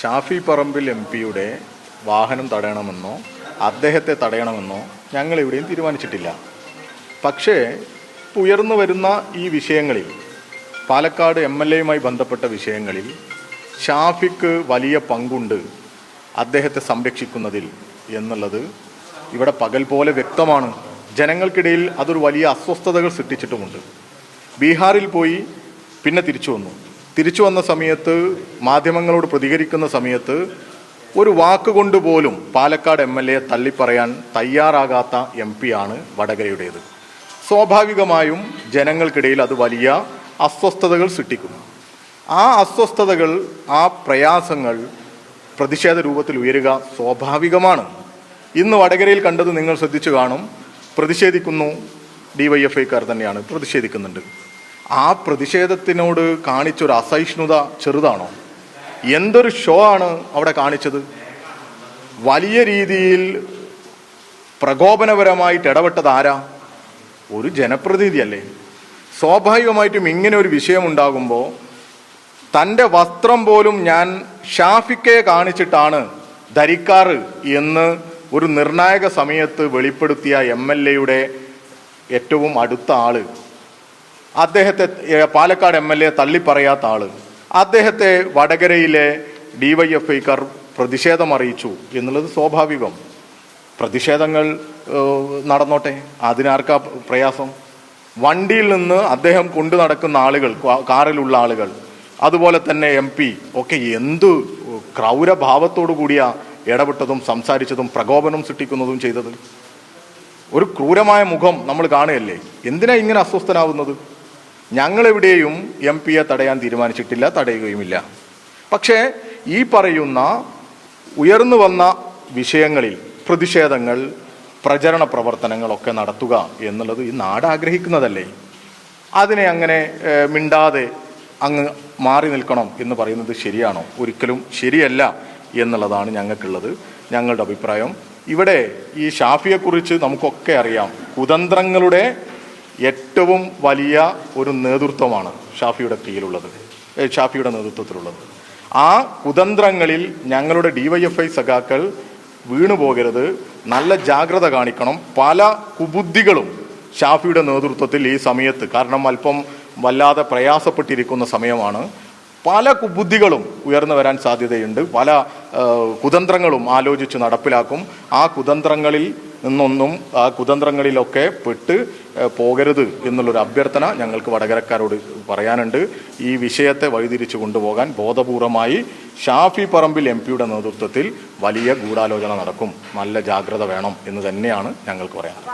Shafi Parambil M പിയുടെ വാഹനം തടയണമെന്നോ അദ്ദേഹത്തെ തടയണമെന്നോ ഞങ്ങൾ എവിടെയും തീരുമാനിച്ചിട്ടില്ല. പക്ഷേ ഉയർന്നു വരുന്ന ഈ വിഷയങ്ങളിൽ, പാലക്കാട് MLA-യുമായി ബന്ധപ്പെട്ട വിഷയങ്ങളിൽ ഷാഫിക്ക് വലിയ പങ്കുണ്ട് അദ്ദേഹത്തെ സംരക്ഷിക്കുന്നതിൽ എന്നുള്ളത് ഇവിടെ പകൽ പോലെ വ്യക്തമാണ്. ജനങ്ങൾക്കിടയിൽ അതൊരു വലിയ അസ്വസ്ഥതകൾ സൃഷ്ടിച്ചിട്ടുമുണ്ട്. ബീഹാറിൽ പോയി പിന്നെ തിരിച്ചു വന്ന സമയത്ത്, മാധ്യമങ്ങളോട് പ്രതികരിക്കുന്ന സമയത്ത് ഒരു വാക്കുകൊണ്ട് പോലും പാലക്കാട് MLA തള്ളിപ്പറയാൻ തയ്യാറാകാത്ത MP ആണ് വടകരയുടേത്. സ്വാഭാവികമായും ജനങ്ങൾക്കിടയിൽ അത് വലിയ അസ്വസ്ഥതകൾ സൃഷ്ടിക്കുന്നു. ആ അസ്വസ്ഥതകൾ, ആ പ്രയാസങ്ങൾ പ്രതിഷേധ രൂപത്തിൽ ഉയരുക സ്വാഭാവികമാണ്. ഇന്ന് വടകരയിൽ കണ്ടത് നിങ്ങൾ ശ്രദ്ധിച്ചു കാണും. പ്രതിഷേധിക്കുന്നു, DYFIക്കാർ തന്നെയാണ് പ്രതിഷേധിക്കുന്നുണ്ട്. ആ പ്രതിഷേധത്തിനോട് കാണിച്ചൊരു അസഹിഷ്ണുത ചെറുതാണോ? എന്തൊരു ഷോ ആണ് അവിടെ കാണിച്ചത്! വലിയ രീതിയിൽ പ്രകോപനപരമായിട്ട് ഇടപെട്ടത് ആരാ? ഒരു ജനപ്രതിനിധിയല്ലേ. സ്വാഭാവികമായിട്ടും ഇങ്ങനെ ഒരു വിഷയമുണ്ടാകുമ്പോൾ തൻ്റെ വസ്ത്രം പോലും ഞാൻ ഷാഫിക്കയെ കാണിച്ചിട്ടാണ് ധരിക്കാറ് എന്ന് ഒരു നിർണായക സമയത്ത് വെളിപ്പെടുത്തിയ MLA-യുടെ ഏറ്റവും അടുത്ത ആള്, അദ്ദേഹത്തെ പാലക്കാട് MLA തള്ളിപ്പറയാത്ത ആള്, അദ്ദേഹത്തെ വടകരയിലെ DYFIക്കാർ പ്രതിഷേധം അറിയിച്ചു എന്നുള്ളത് സ്വാഭാവികം. പ്രതിഷേധങ്ങൾ നടന്നോട്ടെ, അതിനാർക്കാ പ്രയാസം? വണ്ടിയിൽ നിന്ന് അദ്ദേഹം കൊണ്ടു നടക്കുന്ന ആളുകൾ, കാറിലുള്ള ആളുകൾ, അതുപോലെ തന്നെ MP ഒക്കെ എന്തു ക്രൗരഭാവത്തോടു കൂടിയ ഇടപെട്ടതും സംസാരിച്ചതും പ്രകോപനം സൃഷ്ടിക്കുന്നതും ചെയ്തത്. ഒരു ക്രൂരമായ മുഖം നമ്മൾ കാണുകയല്ലേ. എന്തിനാ ഇങ്ങനെ അസ്വസ്ഥനാവുന്നത്? ഞങ്ങളെവിടെയും MP-യെ തടയാൻ തീരുമാനിച്ചിട്ടില്ല, തടയുകയുമില്ല. പക്ഷേ ഈ പറയുന്ന ഉയർന്നു വന്ന വിഷയങ്ങളിൽ പ്രതിഷേധങ്ങൾ, പ്രചരണ പ്രവർത്തനങ്ങളൊക്കെ നടത്തുക എന്നുള്ളത് ഈ നാട് ആഗ്രഹിക്കുന്നതല്ലേ. അതിനെ അങ്ങനെ മിണ്ടാതെ അങ്ങ് മാറി നിൽക്കണം എന്ന് പറയുന്നത് ശരിയാണോ? ഒരിക്കലും ശരിയല്ല എന്നുള്ളതാണ് ഞങ്ങൾക്കുള്ളത്, ഞങ്ങളുടെ അഭിപ്രായം. ഇവിടെ ഈ ഷാഫിയെക്കുറിച്ച് നമുക്കൊക്കെ അറിയാം. കുതന്ത്രങ്ങളുടെ ഏറ്റവും വലിയ ഒരു നേതൃത്വമാണ് ഷാഫിയുടെ കീഴിലുള്ളത്, ഷാഫിയുടെ നേതൃത്വത്തിലുള്ളത്. ആ കുതന്ത്രങ്ങളിൽ ഞങ്ങളുടെ DYFI സഖാക്കൾ വീണുപോകരുത്, നല്ല ജാഗ്രത കാണിക്കണം. പല കുബുദ്ധികളും ഷാഫിയുടെ നേതൃത്വത്തിൽ ഈ സമയത്ത്, കാരണം അല്പം വല്ലാതെ പ്രയാസപ്പെട്ടിരിക്കുന്ന സമയമാണ്, പല കുബുദ്ധികളും ഉയർന്നു വരാൻ സാധ്യതയുണ്ട്. പല കുതന്ത്രങ്ങളും ആലോചിച്ച് നടപ്പിലാക്കും. ആ കുതന്ത്രങ്ങളിൽ നിന്നൊന്നും, ആ കുതന്ത്രങ്ങളിലൊക്കെ പെട്ട് പോകരുത് എന്നുള്ളൊരു അഭ്യർത്ഥന ഞങ്ങൾക്ക് വടകരക്കാരോട് പറയാനുണ്ട്. ഈ വിഷയത്തെ വഴിതിരിച്ചു കൊണ്ടുപോകാൻ ബോധപൂർവമായി ഷാഫി പറമ്പിൽ MP-യുടെ നേതൃത്വത്തിൽ വലിയ ഗൂഢാലോചന നടക്കും. നല്ല ജാഗ്രത വേണം എന്ന് തന്നെയാണ് ഞങ്ങൾക്ക് പറയാനുള്ളത്.